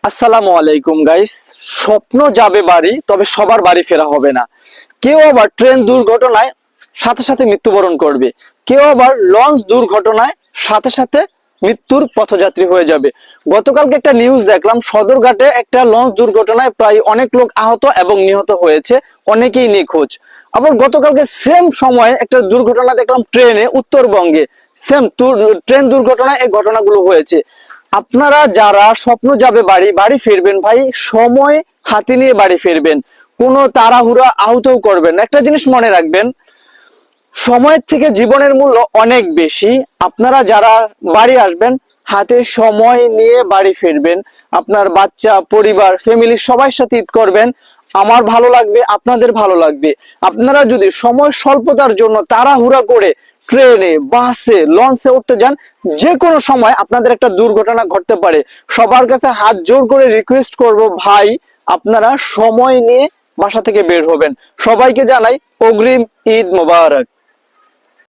আসসালামু আলাইকুম গাইস। স্বপ্ন যাবে বাড়ি, তবে সবার বাড়ি ফেরা হবে না। কেউ আবার ট্রেন দুর্ঘটনায় সাথে সাথে মৃত্যুবরণ করবে, কেউ আবার লঞ্চ দুর্ঘটনায় সাথে সাথে মৃত্যুর পথযাত্রী হয়ে যাবে। গতকালকে একটা নিউজ দেখলাম, সদরঘাটে একটা লঞ্চ দুর্ঘটনায় প্রায় অনেক লোক আহত এবং নিহত হয়েছে, অনেকেই নিখোঁজ। আবার গতকালকে সেম সময়ে একটা দুর্ঘটনা দেখলাম ট্রেনে, উত্তরবঙ্গে সেম ট্রেন দুর্ঘটনায় এই ঘটনাগুলো হয়েছে। আপনারা যারা স্বপ্ন যাবে বাড়ি, বাড়ি ফিরবেন ভাই সময় হাতে নিয়ে বাড়ি ফিরবেন, কোনো তাড়াহুড়া আহতও করবেন না। একটা জিনিস মনে রাখবেন, সময়ের থেকে জীবনের মূল্য অনেক বেশি। আপনারা যারা বাড়ি আসবেন হাতে সময় নিয়ে বাড়ি ফিরবেন, আপনার বাচ্চা, পরিবার, ফ্যামিলির সবার সাথে ঈদ করবেন। আমার ভালো লাগবে, আপনাদের ভালো লাগবে। আপনারা যদি সময় স্বল্পতার জন্য তাড়াহুড়া করে ট্রেনে, বাসে, লঞ্চে উঠতে যান, যে কোনো সময় আপনাদের একটা দুর্ঘটনা ঘটতে পারে। সবার কাছে হাত জোর করে রিকোয়েস্ট করব ভাই, আপনারা সময় নিয়ে বাসা থেকে বের হবেন। সবাইকে জানাই অগ্রিম ঈদ মোবারক।